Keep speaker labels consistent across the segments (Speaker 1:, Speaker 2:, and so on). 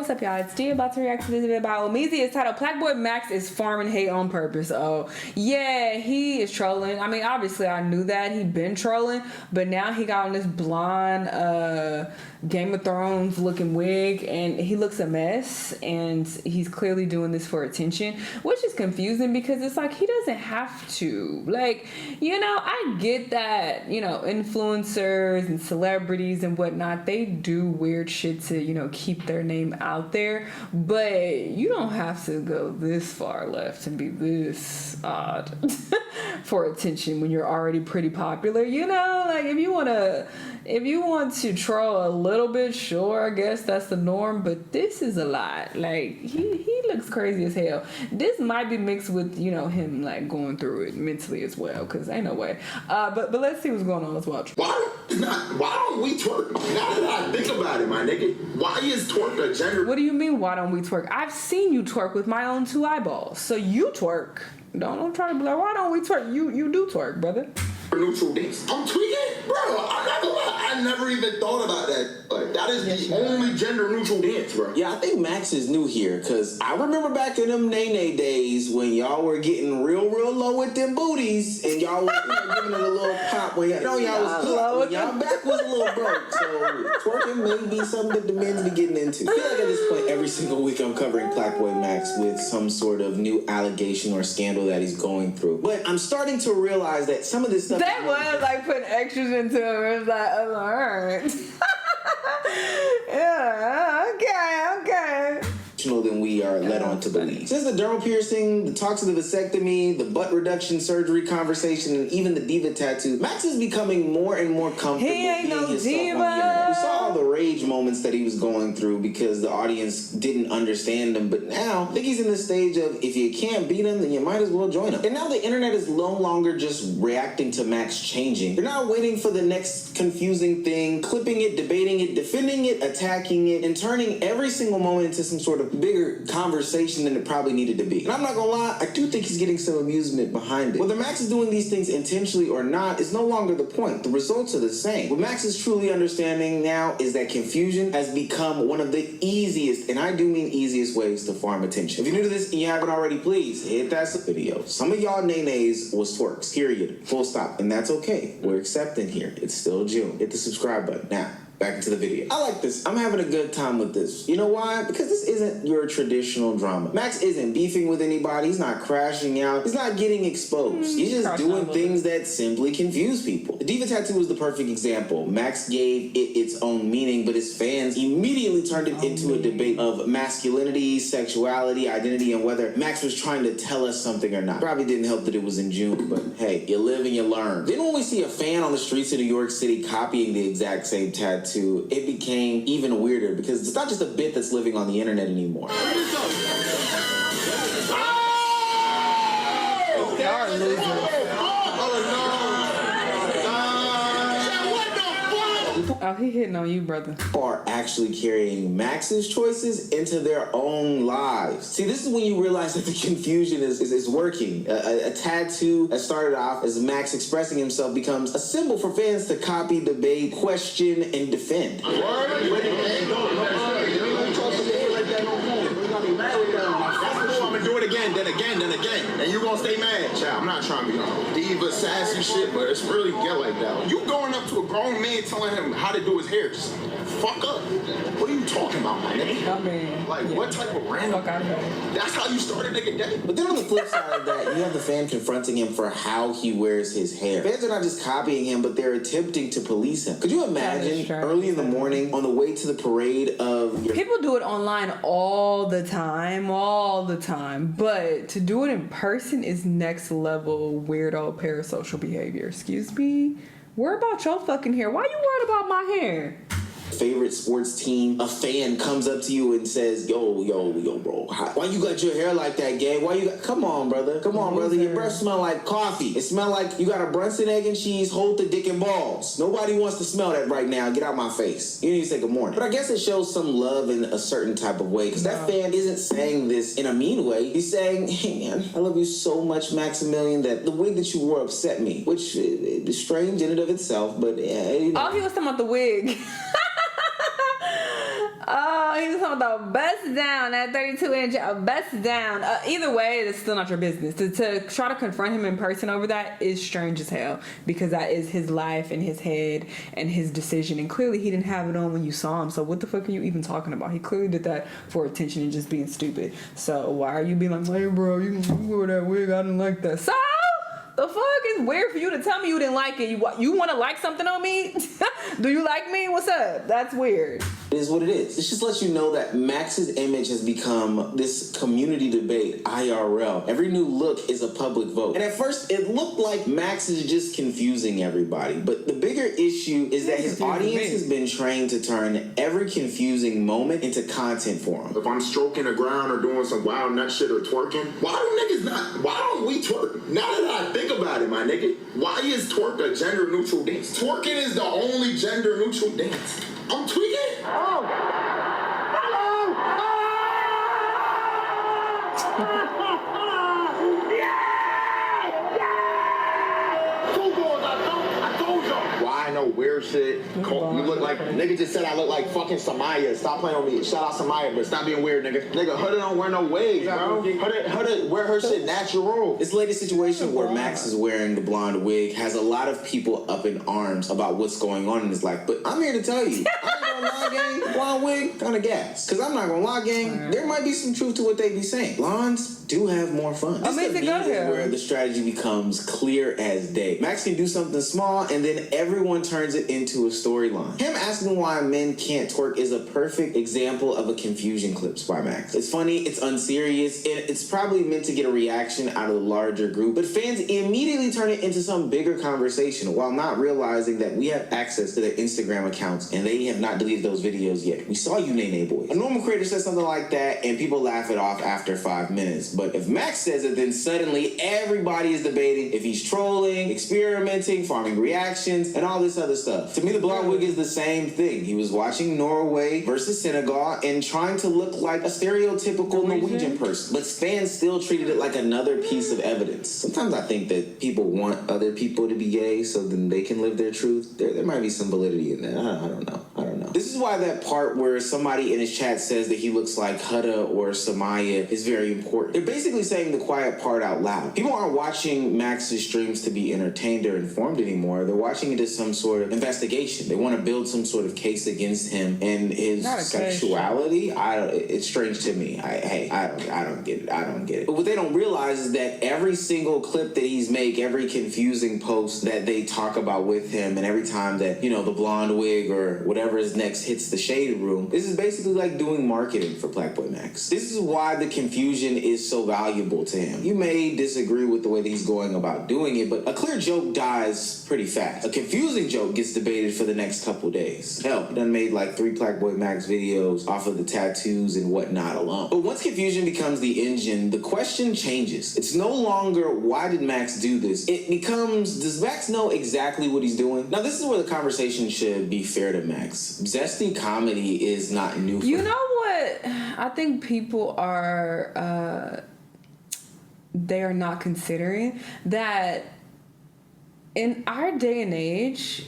Speaker 1: what's up, y'all? It's D about to react to this video about Omizi. It's titled PlaqueBoyMax is farming hate on purpose. Oh, yeah, he is trolling. I mean, obviously, I knew that. He'd been trolling, but now he got on this blonde Game of Thrones looking wig, and he looks a mess, and he's clearly doing this for attention, which is confusing because it's like he doesn't have to. Like, you know, I get that, you know, influencers and celebrities and whatnot, they do weird shit to, you know, keep their name out there, but you don't have to go this far left and be this odd for attention when you're already pretty popular. You know, like if you want to troll a little bit, sure, I guess that's the norm, but this is a lot. Like he looks crazy as hell. This might be mixed with, you know, him like going through it mentally as well, because ain't no way. But let's see what's going on. Let's watch.
Speaker 2: Why don't we twerk? Now that I think about it, my nigga, why is twerk a gender?
Speaker 1: What do you mean, why don't we twerk? I've seen you twerk with my own 2 eyeballs. So you twerk. Don't try to be like, why don't we twerk? You do twerk, brother.
Speaker 2: Neutral dance. I'm tweaking? Bro, I'm not gonna lie. I never even thought about that. Like, that is the only gender neutral dance, bro.
Speaker 3: Yeah, I think Max is new here, because I remember back in them Nene days when y'all were getting real low with them booties, and y'all were giving it a little pop when y'all was good. Y'all back was a little broke, so twerking may be something that the men's be getting into. I feel like at this point, every single week I'm covering PlaqueBoyMax with some sort of new allegation or scandal that he's going through. But I'm starting to realize that some of this stuff...
Speaker 1: That was like putting extras into him. It was like, oh, alright. Yeah, okay.
Speaker 3: Than we are led on to believe. Since the dermal piercing, the talks of the vasectomy, the butt reduction surgery conversation, and even the diva tattoo, Max is becoming more and more comfortable being himself on the internet. We saw all the rage moments that he was going through because the audience didn't understand him, but now I think he's in the stage of, if you can't beat him, then you might as well join him. And now the internet is no longer just reacting to Max changing. They're not waiting for the next confusing thing, clipping it, debating it, defending it, attacking it, and turning every single moment into some sort of bigger conversation than it probably needed to be. And I'm not gonna lie, I do think he's getting some amusement behind it. Whether Max is doing these things intentionally or not is no longer the point. The results are the same. What Max is truly understanding now is that confusion has become one of the easiest, and I do mean easiest, ways to farm attention. If you're new to this and you haven't already, please hit that video. Some of y'all nays was twerks, period, full stop, and that's okay. We're accepting here. It's still June. Hit the subscribe button. Now, back into the video. I like this. I'm having a good time with this. You know why? Because this isn't your traditional drama. Max isn't beefing with anybody. He's not crashing out. He's not getting exposed. He's just doing things that simply confuse people. The diva tattoo was the perfect example. Max gave it its own meaning, but his fans immediately turned it into a debate of masculinity, sexuality, identity, and whether Max was trying to tell us something or not. Probably didn't help that it was in June, but hey, you live and you learn. Then when we see a fan on the streets of New York City copying the exact same tattoo, it became even weirder because it's not just a bit that's living on the internet anymore.
Speaker 1: Oh, he hitting on you, brother.
Speaker 3: Are actually carrying Max's choices into their own lives. See, this is when you realize that the confusion is working. A tattoo that started off as Max expressing himself becomes a symbol for fans to copy, debate, question, and defend.
Speaker 2: I'm gonna do it again, then again, and you gonna stay mad, child. I'm not trying to be diva, sassy shit, but it's really get like that. You going up to a grown man telling him how to do his hair, just fuck up. What are you talking about, my nigga?
Speaker 1: I mean,
Speaker 2: like, what type of random?
Speaker 1: Fuck out of here.
Speaker 2: That's how you start a nigga day.
Speaker 3: But then on the flip side of that, you have the fan confronting him for how he wears his hair. Fans are not just copying him, but they're attempting to police him. Could you imagine early in the morning on the way to the parade of your...
Speaker 1: People do it online all the time, but to do it in person is next level weirdo parasocial behavior. Excuse me? Worry about your fucking hair. Why you worried about my hair?
Speaker 3: Favorite sports team, a fan comes up to you and says, yo, bro, why you got your hair like that, gang? Why you got... Come on, brother. Your breath smell like coffee. It smell like you got a Brunson egg and cheese, hold the dick and balls. Nobody wants to smell that right now. Get out my face. You need to say good morning. But I guess it shows some love in a certain type of way, because that fan isn't saying this in a mean way. He's saying, hey, man, I love you so much, Maximilian, that the wig that you wore upset me, which is strange in and of itself, but yeah. You know.
Speaker 1: Oh, he was talking about the wig. Oh, he he was talking about bust down that 32-inch, bust down. Either way, it's still not your business. To try to confront him in person over that is strange as hell, because that is his life and his head and his decision. And clearly he didn't have it on when you saw him. So what the fuck are you even talking about? He clearly did that for attention and just being stupid. So why are you being like, hey bro, you wore that wig, I didn't like that. So the fuck is weird for you to tell me you didn't like it. You want to like something on me? Do you like me? What's up? That's weird.
Speaker 3: It is what it is. This just lets you know that Max's image has become this community debate, IRL. Every new look is a public vote. And at first, it looked like Max is just confusing everybody. But the bigger issue is that his audience has been trained to turn every confusing moment into content for him.
Speaker 2: If I'm stroking the ground or doing some wild nut shit or twerking, why don't we twerk? Now that I think about it, my nigga, why is twerk a gender neutral dance? Twerking is the only gender neutral dance. I'm tweaking. Oh. Hello. I told y'all. Why no weird shit? You look like nigga just said I look like fucking Samaya. Stop playing with me. Shout out Samaya, but stop being weird, nigga. Nigga, Huda don't wear no wigs, bro. Huda wear her shit natural.
Speaker 3: This latest situation where Max is wearing the blonde wig has a lot of people up in arms about what's going on in his life. But I'm here to tell you, I ain't gonna lie, gang. Blonde wig, kind of gas. Cause I'm not gonna lie, gang. There might be some truth to what they be saying. Blondes do have more fun. This to me is where the strategy becomes clear as day. Max can do something small, and then everyone turns it into a storyline. Him asking why men can't twerk is a perfect example of a confusion clips by Max. It's funny, it's unserious, and it's probably meant to get a reaction out of the larger group, but fans immediately turn it into some bigger conversation while not realizing that we have access to their Instagram accounts, and they have not deleted those videos yet. We saw you, Nene Boys. A normal creator says something like that, and people laugh it off after 5 minutes. But if Max says it, then suddenly everybody is debating if he's trolling, experimenting, farming reactions, and all this other stuff. To me, the blonde wig is the same thing. He was watching Norway versus Senegal and trying to look like a stereotypical Norwegian person. But fans still treated it like another piece of evidence. Sometimes I think that people want other people to be gay so then they can live their truth. There might be some validity in that. I don't know. This is why that part where somebody in his chat says that he looks like Huda or Samaya is very important. They're basically saying the quiet part out loud. People aren't watching Max's streams to be entertained or informed anymore. They're watching it as some sort of investigation. They want to build some sort of case against him and his sexuality. It's strange to me. I don't get it. I don't get it. But what they don't realize is that every single clip that he's make, every confusing post that they talk about with him, and every time that, the blonde wig or whatever is next hits the shade room, this is basically like doing marketing for PlaqueBoyMax. This is why the confusion is so valuable to him. You may disagree with the way that he's going about doing it, but a clear joke dies pretty fast. A confusing joke gets debated for the next couple days. Hell, he done made like 3 PlaqueBoyMax videos off of the tattoos and whatnot alone. But once confusion becomes the engine, the question changes. It's no longer, why did Max do this? It becomes, does Max know exactly what he's doing? Now, this is where the conversation should be fair to Max. Zesty comedy is not new for him.
Speaker 1: You know what? I think people are, they are not considering that in our day and age,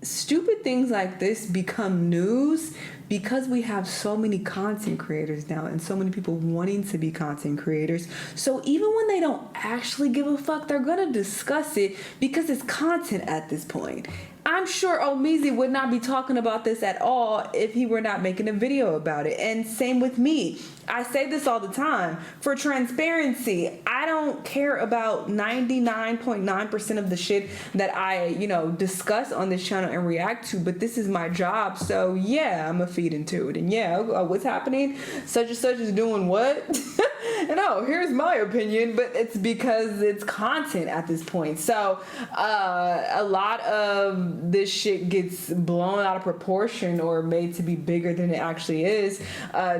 Speaker 1: stupid things like this become news because we have so many content creators now and so many people wanting to be content creators. So even when they don't actually give a fuck, they're gonna discuss it because it's content at this point. I'm sure Omizi would not be talking about this at all if he were not making a video about it. And same with me. I say this all the time. For transparency, I don't care about 99.9% of the shit that I, discuss on this channel and react to, but this is my job. So yeah, I'm a feed into it. And yeah, what's happening? Such and such is doing what? And here's my opinion, but it's because it's content at this point. So a lot of this shit gets blown out of proportion or made to be bigger than it actually is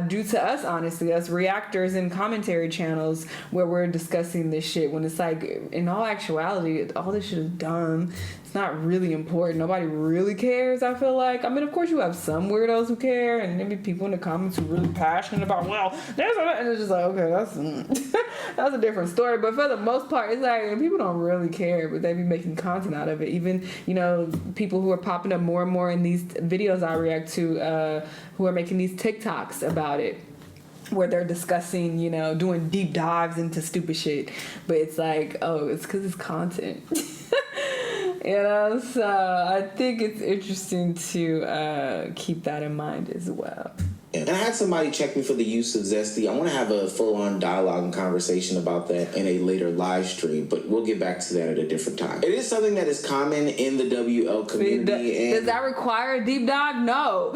Speaker 1: due to us, honestly, us reactors and commentary channels where we're discussing this shit when it's like, in all actuality, all this shit is dumb. it's not really important. Nobody really cares, I feel like. I mean, of course you have some weirdos who care, and maybe people in the comments who are really passionate about, well, there's a, and it's just like, okay, that's a different story. But for the most part, it's like people don't really care, but they be making content out of it. Even, you know, people who are popping up more and more in these videos I react to, who are making these TikToks about it, where they're discussing, you know, doing deep dives into stupid shit. But it's like, oh, it's because it's content. You know, so I think it's interesting to keep that in mind as well.
Speaker 3: And I had somebody check me for the use of Zesty. I want to have a full-on dialogue and conversation about that in a later live stream, but we'll get back to that at a different time. It is something that is common in the WL community.
Speaker 1: Does that require a deep dive? No.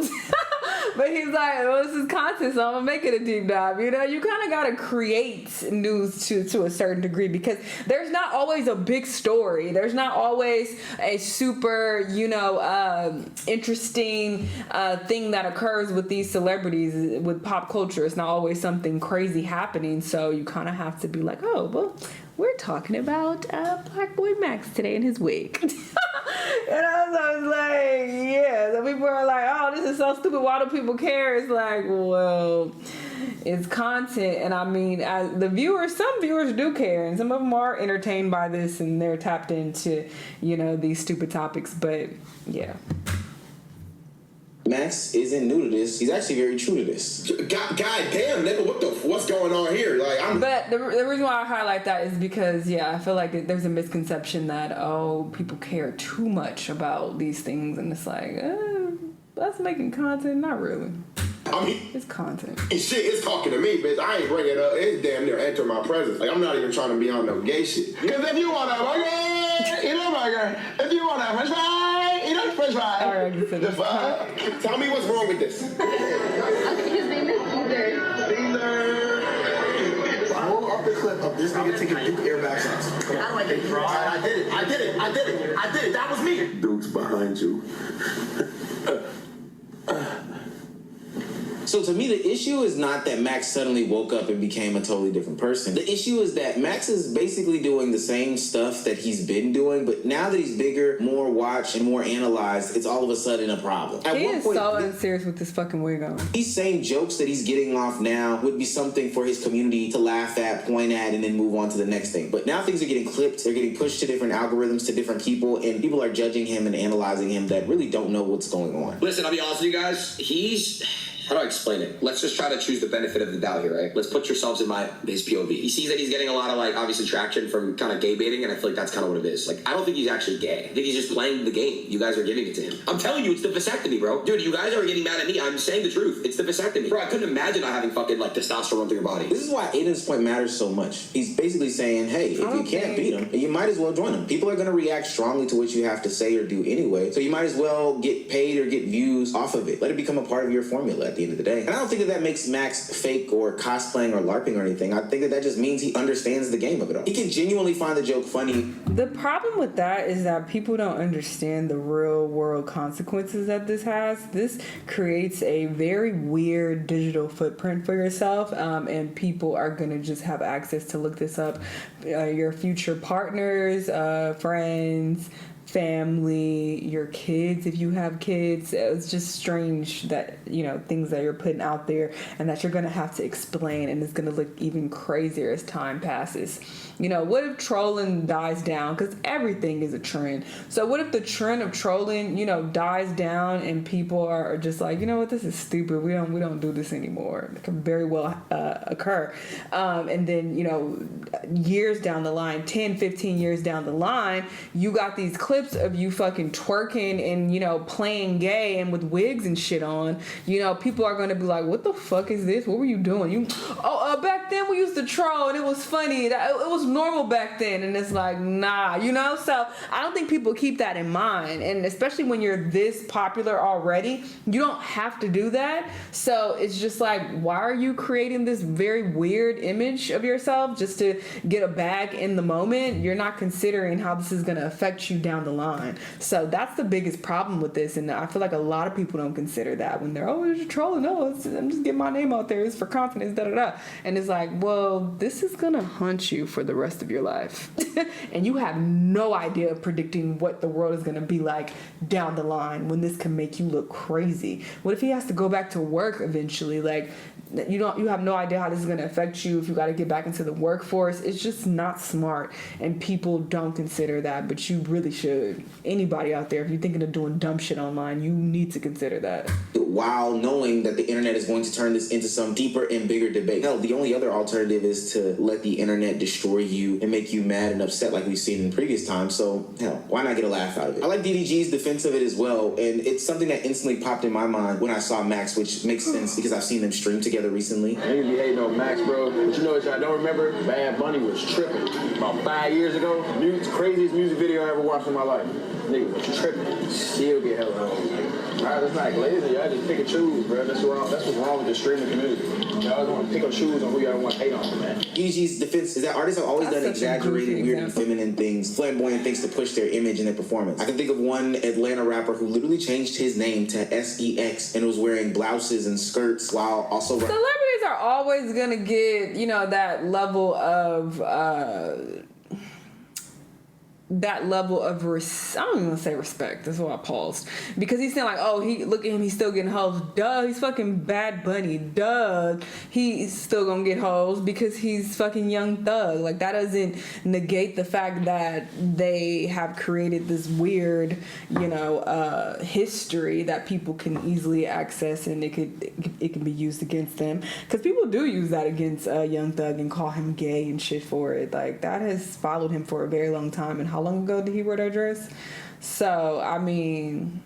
Speaker 1: But he's like, well, this is content, so I'm going to make it a deep dive. You know, you kind of got to create news to a certain degree, because there's not always a big story. There's not always a super, you know, interesting thing that occurs with these celebrities, with pop culture. It's not always something crazy happening, so you kind of have to be like, oh, well, we're talking about PlaqueBoyMax today in his wig. You know, so it's like, yeah. So people are like, oh, this is so stupid. Why do people care? It's like, well, it's content. And I mean, the viewers, some viewers do care. And some of them are entertained by this and they're tapped into, you know, these stupid topics. But, yeah.
Speaker 3: Max isn't new to this. He's actually very true to this.
Speaker 2: God damn, nigga, what's going on here? Like,
Speaker 1: But the reason why I highlight that is because, yeah, I feel like there's a misconception that, oh, people care too much about these things, and it's like, that's making content. Not really.
Speaker 2: I mean,
Speaker 1: it's content.
Speaker 2: And shit, it's talking to me, bitch. I ain't bring it up. It's damn near enter my presence. Like, I'm not even trying to be on no gay shit. Because if you want to, okay, you know, my girl. If you want to, french fry, you know, french fry.
Speaker 1: All right,
Speaker 2: tell me what's wrong with this.
Speaker 4: His name is Caesar.
Speaker 2: Roll up the clip of this nigga taking Duke airbag shots. I like it. I did it. That was me. Duke's behind you.
Speaker 3: So to me, the issue is not that Max suddenly woke up and became a totally different person. The issue is that Max is basically doing the same stuff that he's been doing, but now that he's bigger, more watched, and more analyzed, it's all of a sudden a problem.
Speaker 1: He is so unserious with this fucking wig on.
Speaker 3: These same jokes that he's getting off now would be something for his community to laugh at, point at, and then move on to the next thing. But now things are getting clipped, they're getting pushed to different algorithms, to different people, and people are judging him and analyzing him that really don't know what's going on.
Speaker 5: Listen, I'll be honest with you guys, how do I explain it? Let's just try to choose the benefit of the doubt here, right? Let's put yourselves in his POV. He sees that he's getting a lot of, like, obviously traction from kind of gay baiting, and I feel like that's kind of what it is. Like, I don't think he's actually gay. I think he's just playing the game. You guys are giving it to him. I'm telling you, it's the vasectomy, bro. Dude, you guys are getting mad at me. I'm saying the truth. It's the vasectomy. Bro, I couldn't imagine not having fucking, like, testosterone through your body.
Speaker 3: This is why Aiden's point matters so much. He's basically saying, hey, if you can't beat him, you might as well join him. People are going to react strongly to what you have to say or do anyway, so you might as well get paid or get views off of it. Let it become a part of your formula at the end of the day. And I don't think that makes Max fake or cosplaying or LARPing or anything. I think that just means he understands the game of it all. He can genuinely find the joke funny.
Speaker 1: The problem with that is that people don't understand the real world consequences that this has. This creates a very weird digital footprint for yourself, and people are going to just have access to look this up. Your future partners, friends, family, your kids, if you have kids. It's just strange that, you know, things that you're putting out there and that you're going to have to explain, and it's going to look even crazier as time passes. You know, what if trolling dies down? Because everything is a trend. So what if the trend of trolling, you know, dies down and people are just like, you know what, this is stupid. We don't do this anymore. It can very well occur. And then, you know, years down the line, 10, 15 years down the line, you got these clips of you fucking twerking and, you know, playing gay and with wigs and shit on. You know, people are going to be like, what the fuck is this? What were you doing? Back then we used to troll and it was funny. It was normal back then. And it's like, nah, you know? So I don't think people keep that in mind. And especially when you're this popular already, you don't have to do that. So it's just like, why are you creating this very weird image of yourself just to get a bag in the moment? You're not considering how this is going to affect you down the line. So that's the biggest problem with this, and I feel like a lot of people don't consider that when they're, oh, you're trolling. No, I'm just getting my name out there. It's for confidence, da-da-da. And it's like, well, this is going to haunt you for the rest of your life. And you have no idea of predicting what the world is going to be like down the line when this can make you look crazy. What if he has to go back to work eventually? Like, you have no idea how this is going to affect you if you got to get back into the workforce. It's just not smart, and people don't consider that, but you really should. Anybody out there, if you're thinking of doing dumb shit online, you need to consider that.
Speaker 3: While knowing that the internet is going to turn this into some deeper and bigger debate. Hell, the only other alternative is to let the internet destroy you and make you mad and upset like we've seen in previous times. So, hell, why not get a laugh out of it? I like DDG's defense of it as well, and it's something that instantly popped in my mind when I saw Max, which makes sense because I've seen them stream together recently.
Speaker 2: Niggas be hating on Max, bro. But you know what y'all don't remember? Bad Bunny was tripping about 5 years ago. Craziest music video I ever watched in my life. Nigga was tripping. Still get hella on. Alright, that's not lazy. Y'all just pick and choose, bro. That's what's wrong with the streaming community. Y'all want to pick and choose on who y'all want to hate on, man.
Speaker 3: DDG's defense is that artists have always done exaggerated, weird, and feminine things, flamboyant things to push their image and their performance. I can think of one Atlanta rapper who literally changed his name to SEX and was wearing blouses and skirts while also...
Speaker 1: Celebrities are always going to get, that level of... I don't even want to say respect. That's why I paused. Because he's saying like, oh, look at him, he's still getting hoes. Duh, he's fucking Bad Bunny. Duh, he's still gonna get hoes because he's fucking Young Thug. Like, that doesn't negate the fact that they have created this weird, history that people can easily access, and it can be used against them. Because people do use that against Young Thug and call him gay and shit for it. Like, that has followed him for a very long time. And how long ago did he wear that dress? So, I mean,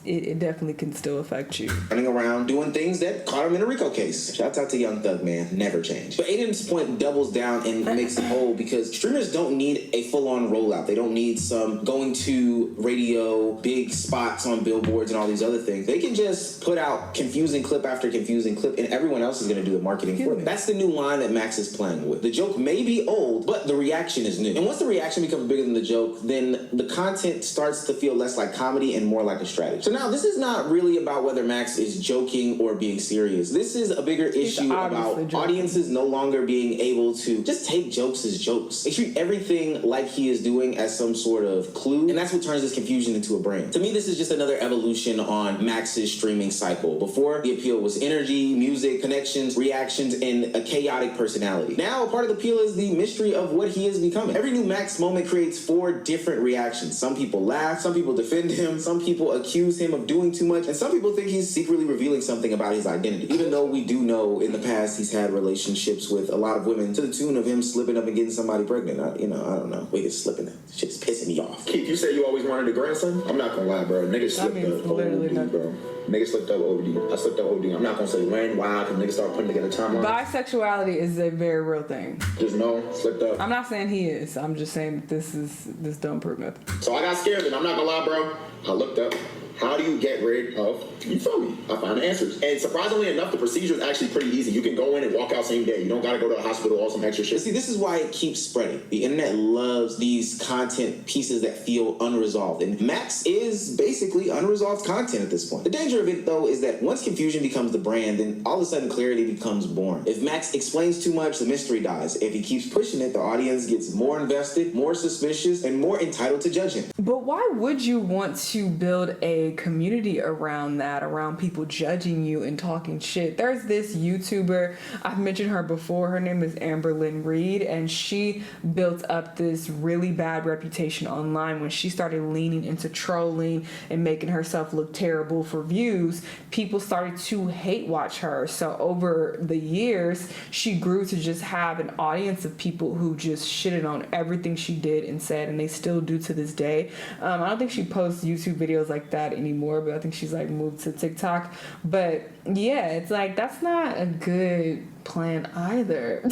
Speaker 1: it definitely can still affect you.
Speaker 3: Running around doing things that caught him in a RICO case. Shouts out to Young Thug, man. Never change. But Aiden's point doubles down and makes it whole because streamers don't need a full-on rollout. They don't need some going to radio, big spots on billboards and all these other things. They can just put out confusing clip after confusing clip, and everyone else is going to do the marketing for them. That's the new line that Max is playing with. The joke may be old, but the reaction is new. And once the reaction becomes bigger than the joke, then the content starts to feel less like comedy and more like a strategy. So now, this is not really about whether Max is joking or being serious. This is a bigger issue about audiences no longer being able to just take jokes as jokes. They treat everything like he is doing as some sort of clue, and that's what turns this confusion into a brand. To me, this is just another evolution on Max's streaming cycle. Before, the appeal was energy, music, connections, reactions, and a chaotic personality. Now, a part of the appeal is the mystery of what he is becoming. Every new Max moment creates 4 different reactions. Some people laugh, some people defend him, some people accuse him of doing too much, and some people think he's secretly revealing something about his identity. Even though we do know in the past he's had relationships with a lot of women to the tune of him slipping up and getting somebody pregnant. I don't know. We get slipping. Shit's pissing me off.
Speaker 2: Keith, you said you always wanted a grandson? I'm not gonna lie, bro. Niggas slipped up OD, bro. Niggas slipped up OD. I slipped up OD. I'm not gonna say when, why, because niggas start putting together timelines.
Speaker 1: Bisexuality is a very real thing.
Speaker 2: Just know, slipped up.
Speaker 1: I'm not saying he is. I'm just saying that this don't prove nothing.
Speaker 2: So I got scared, and I'm not gonna lie, bro. I looked up. How do you get rid of, you feel me? I found the answers. And surprisingly enough, the procedure is actually pretty easy. You can go in and walk out same day. You don't gotta go to the hospital or some extra shit.
Speaker 3: See, this is why it keeps spreading. The internet loves these content pieces that feel unresolved. And Max is basically unresolved content at this point. The danger of it, though, is that once confusion becomes the brand, then all of a sudden clarity becomes born. If Max explains too much, the mystery dies. If he keeps pushing it, the audience gets more invested, more suspicious, and more entitled to judge him.
Speaker 1: But why would you want to build a community around that, around people judging you and talking shit? There's this YouTuber, I've mentioned her before, her name is Amberlynn Reed, and she built up this really bad reputation online when she started leaning into trolling and making herself look terrible for views. People started to hate watch her. So over the years, she grew to just have an audience of people who just shitted on everything she did and said, and they still do to this day. I don't think she posts YouTube videos like that anymore, but I think she's like moved to TikTok. But yeah, it's like that's not a good plan either.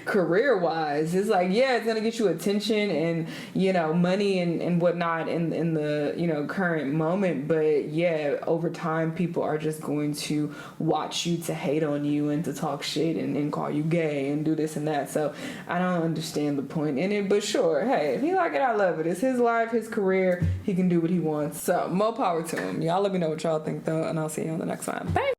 Speaker 1: Career wise, it's like, yeah, it's gonna get you attention and, you know, money and whatnot in the, you know, current moment, but yeah, over time people are just going to watch you to hate on you and to talk shit and call you gay and do this and that. So I don't understand the point in it, but sure, hey, if he like it, I love it. It's his life, his career, he can do what he wants. So more power to him. Y'all let me know what y'all think though, and I'll see you on the next one. Bye.